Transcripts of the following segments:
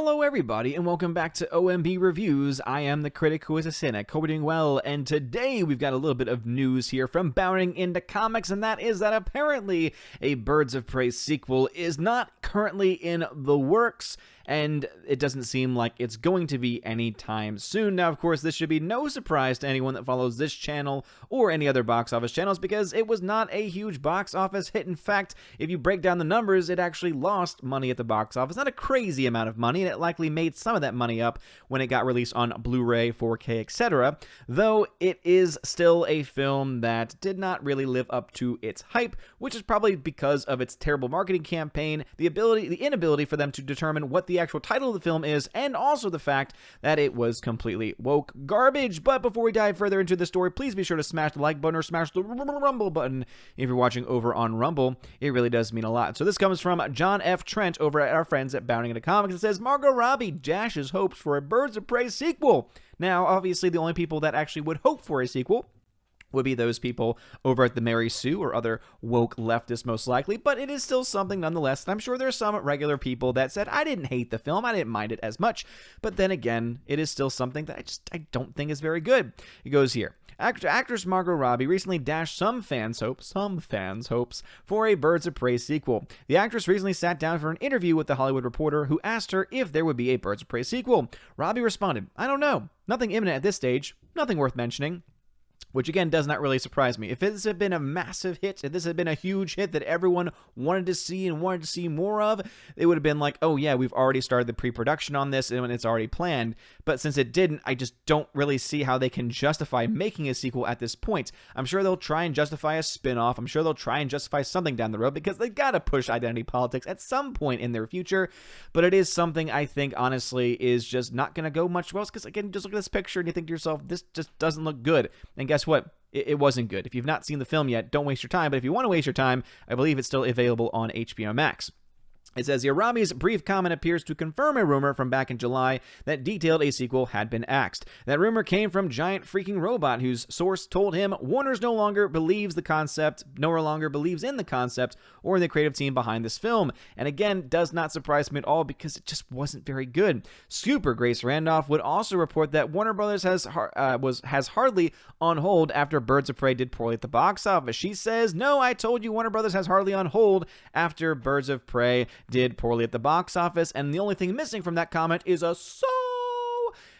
Hello everybody and welcome back to OMB Reviews. I am the critic who is a cynic. Hope you're doing well, and today we've got a little bit of news here from Bowing into Comics, and that is that apparently a Birds of Prey sequel is not currently in the works, and it doesn't seem like it's going to be anytime soon. Now, of course, this should be no surprise to anyone that follows this channel or any other box office channels because it was not a huge box office hit. In fact, if you break down the numbers, it actually lost money at the box office. Not a crazy amount of money, and it likely made some of that money up when it got released on Blu-ray, 4K, etc. Though it is still a film that did not really live up to its hype, which is probably because of its terrible marketing campaign, the inability for them to determine what the actual title of the film is, and also the fact that it was completely woke garbage. But before we dive further into the story, please be sure to smash the like button or smash the Rumble button if you're watching over on Rumble. It really does mean a lot. So this comes from John F. Trent over at our friends at Bowing into Comics. It says, Margot Robbie dashes hopes for a Birds of Prey sequel. Now, obviously, the only people that actually would hope for a sequel would be those people over at the Mary Sue or other woke leftists most likely, but it is still something nonetheless. And I'm sure there's some regular people that said, I didn't hate the film, I didn't mind it as much, but then again, it is still something that I don't think is very good. It goes here. Actress Margot Robbie recently dashed some fans' hopes for a Birds of Prey sequel. The actress recently sat down for an interview with The Hollywood Reporter, who asked her if there would be a Birds of Prey sequel. Robbie responded, I don't know. Nothing imminent at this stage. Nothing worth mentioning. Which, again, does not really surprise me. If this had been a massive hit, if this had been a huge hit that everyone wanted to see and wanted to see more of, it would have been like, oh yeah, we've already started the pre-production on this and it's already planned. But since it didn't, I just don't really see how they can justify making a sequel at this point. I'm sure they'll try and justify a spin-off. I'm sure they'll try and justify something down the road because they gotta push identity politics at some point in their future. But it is something I think, honestly, is just not gonna go much well. Because, again, just look at this picture and you think to yourself, this just doesn't look good. And guess what? It wasn't good. If you've not seen the film yet, don't waste your time. But if you want to waste your time, I believe it's still available on HBO Max. It says here, Robbie's brief comment appears to confirm a rumor from back in July that detailed a sequel had been axed. That rumor came from Giant Freaking Robot, whose source told him Warner's no longer believes in the concept or in the creative team behind this film. And again, does not surprise me at all because it just wasn't very good. Scooper Grace Randolph would also report that Warner Brothers has Hardly on hold after Birds of Prey did poorly at the box office. She says, no, I told you Warner Brothers has Hardly on hold after Birds of Prey did poorly at the box office, and the only thing missing from that comment is a so.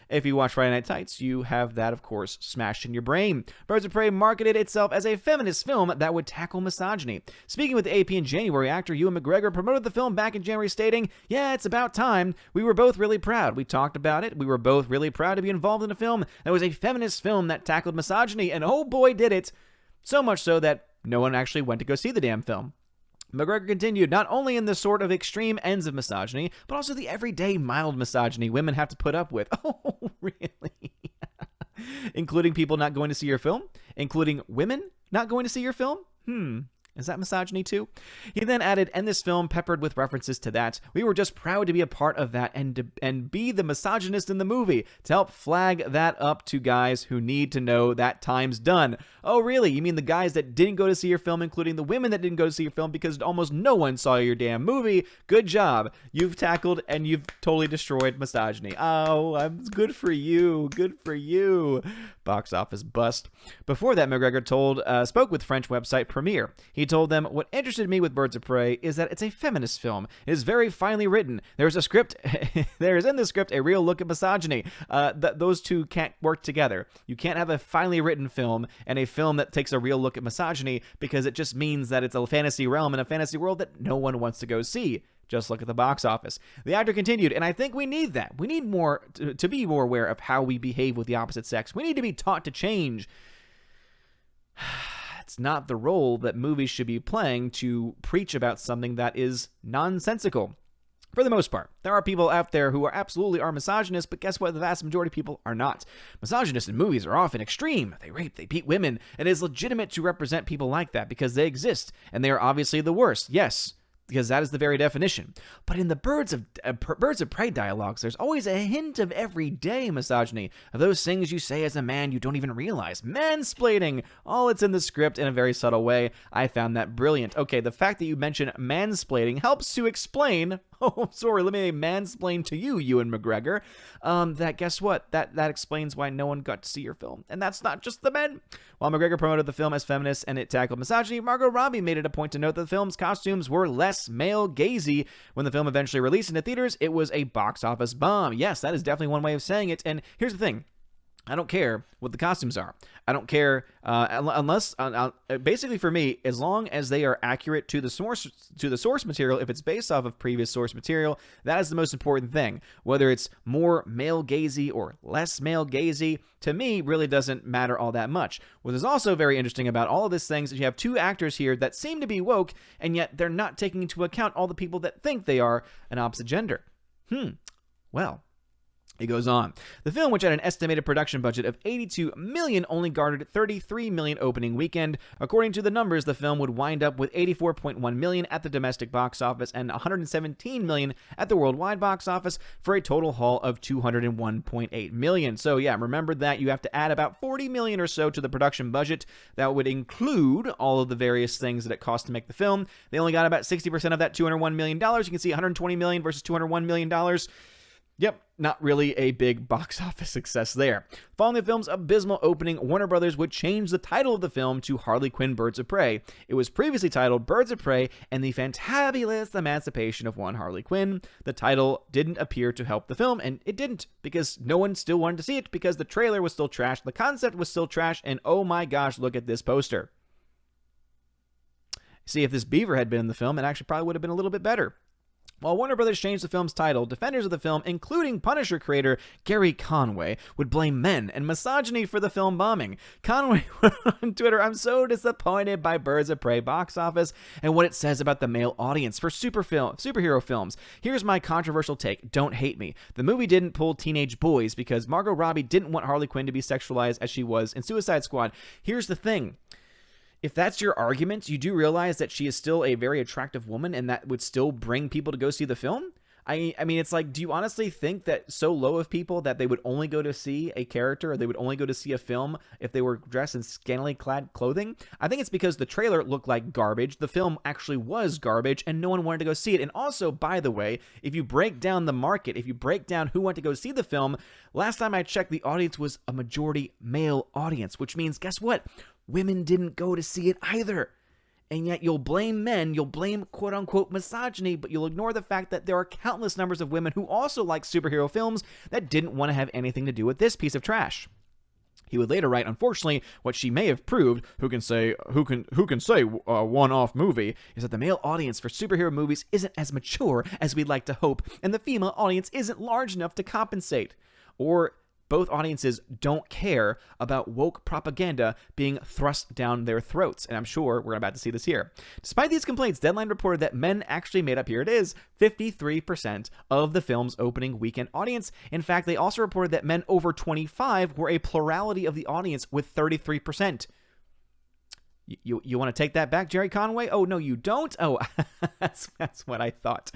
If you watch Friday Night Tights, you have that, of course, smashed in your brain. Birds of Prey marketed itself as a feminist film that would tackle misogyny. Speaking with the AP in January, actor Ewan McGregor promoted the film back in January, stating, yeah, it's about time. We were both really proud. We talked about it. We were both really proud to be involved in a film that was a feminist film that tackled misogyny, and oh boy, did it. So much so that no one actually went to go see the damn film. McGregor continued, not only in the sort of extreme ends of misogyny, but also the everyday mild misogyny women have to put up with. Oh, really? Including people not going to see your film? Including women not going to see your film? Is that misogyny too? He then added, and this film peppered with references to that. We were just proud to be a part of that and be the misogynist in the movie to help flag that up to guys who need to know that time's done. Oh, really? You mean the guys that didn't go to see your film, including the women that didn't go to see your film because almost no one saw your damn movie? Good job. You've tackled and you've totally destroyed misogyny. Oh, I'm good for you. Good for you. Box office bust. Before that, McGregor spoke with French website Premiere. He told them, what interested me with Birds of Prey is that it's a feminist film. It is very finely written. There's a script. There is in the script a real look at misogyny. Those two can't work together. You can't have a finely written film and a film that takes a real look at misogyny because it just means that it's a fantasy realm in a fantasy world that no one wants to go see. Just look at the box office. The actor continued, and I think we need that. We need more to be more aware of how we behave with the opposite sex. We need to be taught to change. It's not the role that movies should be playing to preach about something that is nonsensical. For the most part, there are people out there who absolutely are misogynists, but guess what? The vast majority of people are not. Misogynists in movies are often extreme. They rape, they beat women. It is legitimate to represent people like that because they exist, and they are obviously the worst. Yes, because that is the very definition. But in the Birds of Prey dialogues, there's always a hint of everyday misogyny, of those things you say as a man you don't even realize. Mansplaining! All it's in the script in a very subtle way. I found that brilliant. Okay, the fact that you mention mansplaining helps to explain Oh, sorry, let me mansplain to you, Ewan McGregor, that guess what? That explains why no one got to see your film. And that's not just the men. While McGregor promoted the film as feminist and it tackled misogyny, Margot Robbie made it a point to note that the film's costumes were less male-gazy. When the film eventually released into theaters, it was a box office bomb. Yes, that is definitely one way of saying it. And here's the thing. I don't care what the costumes are. I don't care unless, basically for me, as long as they are accurate to the source material. If it's based off of previous source material, that is the most important thing. Whether it's more male gazy or less male gazy, to me, really doesn't matter all that much. What is also very interesting about all of these things is you have two actors here that seem to be woke, and yet they're not taking into account all the people that think they are an opposite gender. Well. It goes on. The film, which had an estimated production budget of $82 million, only garnered $33 million opening weekend. According to the numbers, the film would wind up with $84.1 million at the domestic box office and $117 million at the worldwide box office for a total haul of $201.8 million. So yeah, remember that you have to add about $40 million or so to the production budget. That would include all of the various things that it cost to make the film. They only got about 60% of that $201 million. You can see $120 million versus $201 million. Yep, not really a big box office success there. Following the film's abysmal opening, Warner Brothers would change the title of the film to Harley Quinn Birds of Prey. It was previously titled Birds of Prey and the Fantabulous Emancipation of One Harley Quinn. The title didn't appear to help the film, and it didn't, because no one still wanted to see it, because the trailer was still trash, the concept was still trash, and oh my gosh, look at this poster. See, if this beaver had been in the film, it actually probably would have been a little bit better. While Warner Brothers changed the film's title, defenders of the film, including Punisher creator Gary Conway, would blame men and misogyny for the film bombing. Conway wrote on Twitter, "I'm so disappointed by Birds of Prey box office and what it says about the male audience for superhero films. Here's my controversial take. Don't hate me. The movie didn't pull teenage boys because Margot Robbie didn't want Harley Quinn to be sexualized as she was in Suicide Squad. Here's the thing. If that's your argument, you do realize that she is still a very attractive woman and that would still bring people to go see the film? I mean, it's like, do you honestly think that so low of people that they would only go to see a character or they would only go to see a film if they were dressed in scantily clad clothing? I think it's because the trailer looked like garbage. The film actually was garbage and no one wanted to go see it. And also, by the way, if you break down the market, if you break down who went to go see the film, last time I checked, the audience was a majority male audience, which means, guess what? Women didn't go to see it either. And yet you'll blame men, you'll blame quote-unquote misogyny, but you'll ignore the fact that there are countless numbers of women who also like superhero films that didn't want to have anything to do with this piece of trash. He would later write, unfortunately, what she may have proved, who can say one-off movie, is that the male audience for superhero movies isn't as mature as we'd like to hope, and the female audience isn't large enough to compensate. Or both audiences don't care about woke propaganda being thrust down their throats, and I'm sure we're about to see this here. Despite these complaints, Deadline reported that men actually made up, here it is, 53% of the film's opening weekend audience. In fact, they also reported that men over 25 were a plurality of the audience with 33%. You want to take that back, Jerry Conway? Oh, no, you don't? Oh, that's what I thought.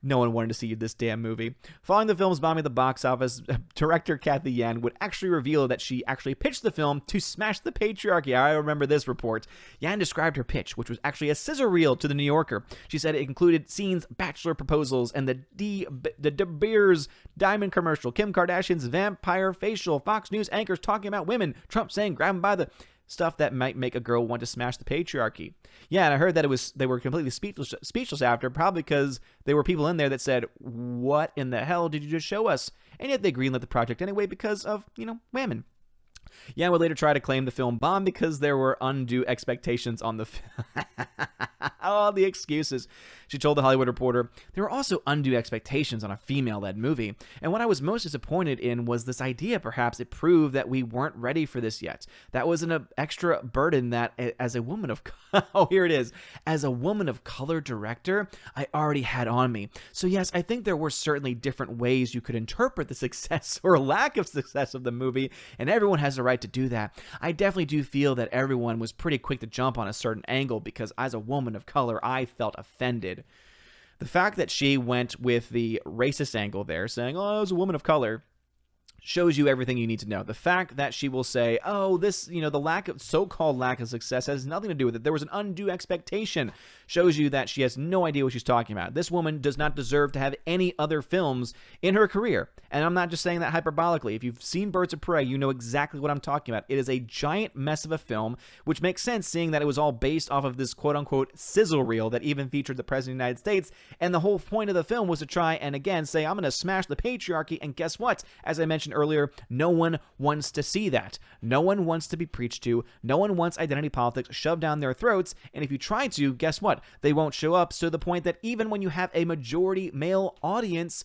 No one wanted to see this damn movie. Following the film's bombing at the box office, director Kathy Yan would actually reveal that she actually pitched the film to smash the patriarchy. I remember this report. Yan described her pitch, which was actually a scissor reel, to the New Yorker. She said it included scenes, bachelor proposals, and the De Beers diamond commercial, Kim Kardashian's vampire facial, Fox News anchors talking about women, Trump saying grab them by the... stuff that might make a girl want to smash the patriarchy. Yeah, and I heard that they were completely speechless after, probably because there were people in there that said, what in the hell did you just show us? And yet they greenlit the project anyway because of, women. Yan would later try to claim the film bombed because there were undue expectations on the film. Oh, the excuses. She told The Hollywood Reporter, there were also undue expectations on a female-led movie, and what I was most disappointed in was this idea perhaps it proved that we weren't ready for this yet. That was an extra burden that, as a woman of... oh, here it is. As a woman of color director, I already had on me. So yes, I think there were certainly different ways you could interpret the success or lack of success of the movie, and everyone has a right to do that. I definitely do feel that everyone was pretty quick to jump on a certain angle because as a woman of color, I felt offended. The fact that she went with the racist angle there, saying, oh, I was a woman of color, shows you everything you need to know. The fact that she will say, oh, this, the so-called lack of success has nothing to do with it. There was an undue expectation, shows you that she has no idea what she's talking about. This woman does not deserve to have any other films in her career. And I'm not just saying that hyperbolically. If you've seen Birds of Prey, you know exactly what I'm talking about. It is a giant mess of a film, which makes sense seeing that it was all based off of this quote-unquote sizzle reel that even featured the President of the United States. And the whole point of the film was to try and, again, say, I'm going to smash the patriarchy. And guess what? As I mentioned earlier, no one wants to see that. No one wants to be preached to. No one wants identity politics shoved down their throats. And if you try to, guess what? They won't show up. So the point that even when you have a majority male audience,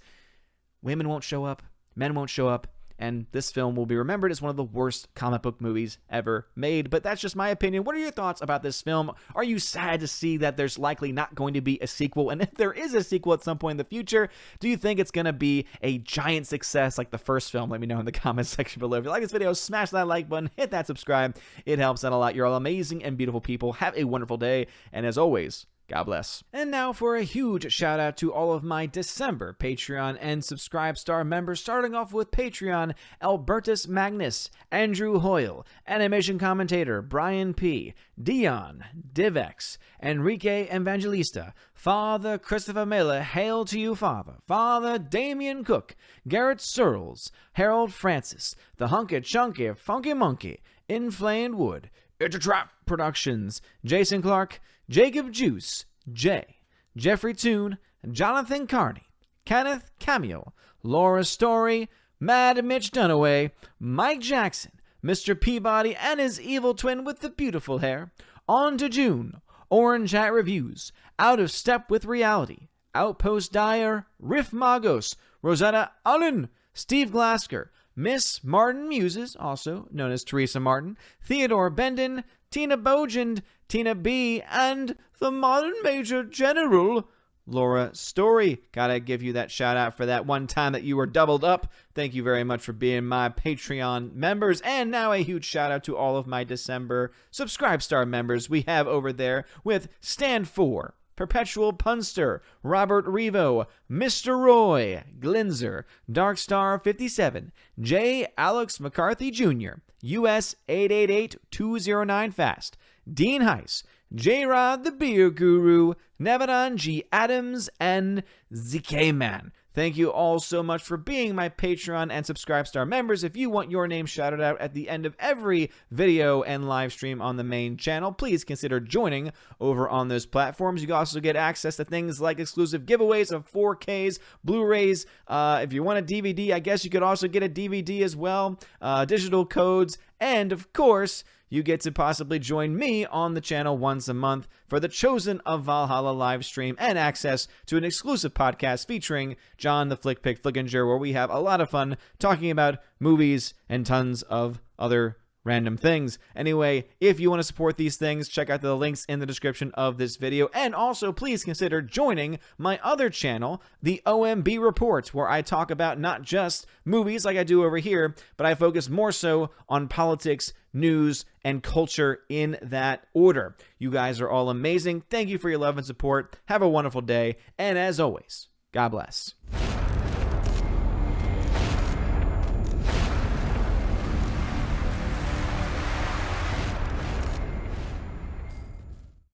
women won't show up, men won't show up, and this film will be remembered as one of the worst comic book movies ever made. But that's just my opinion. What are your thoughts about this film? Are you sad to see that there's likely not going to be a sequel? And if there is a sequel at some point in the future, do you think it's going to be a giant success like the first film? Let me know in the comments section below. If you like this video, smash that like button, hit that subscribe. It helps out a lot. You're all amazing and beautiful people. Have a wonderful day. And as always, God bless. And now for a huge shout out to all of my December Patreon and Subscribe Star members, starting off with Patreon, Albertus Magnus, Andrew Hoyle, Animation Commentator, Brian P., Dion, Divex, Enrique Evangelista, Father Christopher Miller, Hail to you, Father, Father Damian Cook, Garrett Searles, Harold Francis, The Hunky Chunky Funky Monkey, Inflamed Wood, It's a Trap Productions, Jason Clark, Jacob Juice, Jay, Jeffrey Toon, Jonathan Carney, Kenneth Camille, Laura Story, Mad Mitch Dunaway, Mike Jackson, Mr. Peabody and his evil twin with the beautiful hair, On to June, Orange Hat Reviews, Out of Step with Reality, Outpost Dyer, Riff Magos, Rosetta Allen, Steve Glasker, Miss Martin Muses, also known as Teresa Martin, Theodore Bendon, Tina Bogend, Tina B, and the Modern Major General, Laura Story. Gotta give you that shout out for that one time that you were doubled up. Thank you very much for being my Patreon members. And now a huge shout out to all of my December Subscribe Star members we have over there with Stand For, Perpetual Punster, Robert Revo, Mr. Roy, Glinzer, Darkstar 57, J. Alex McCarthy Jr., US 888209 Fast, Dean Heiss, J-Rod the Beer Guru, Nevadon G. Adams, and ZK Man. Thank you all so much for being my Patreon and Subscribe Star members. If you want your name shouted out at the end of every video and live stream on the main channel, please consider joining over on those platforms. You can also get access to things like exclusive giveaways of 4Ks, Blu-rays. If you want a DVD, I guess you could also get a DVD as well, digital codes, and of course, you get to possibly join me on the channel once a month for the Chosen of Valhalla live stream and access to an exclusive podcast featuring John the Flick Pick Flickinger, where we have a lot of fun talking about movies and tons of other random things. Anyway, if you want to support these things, check out the links in the description of this video. And also, please consider joining my other channel, the OMB Report, where I talk about not just movies like I do over here, but I focus more so on politics, news, and culture in that order. You guys are all amazing. Thank you for your love and support. Have a wonderful day. And as always, God bless.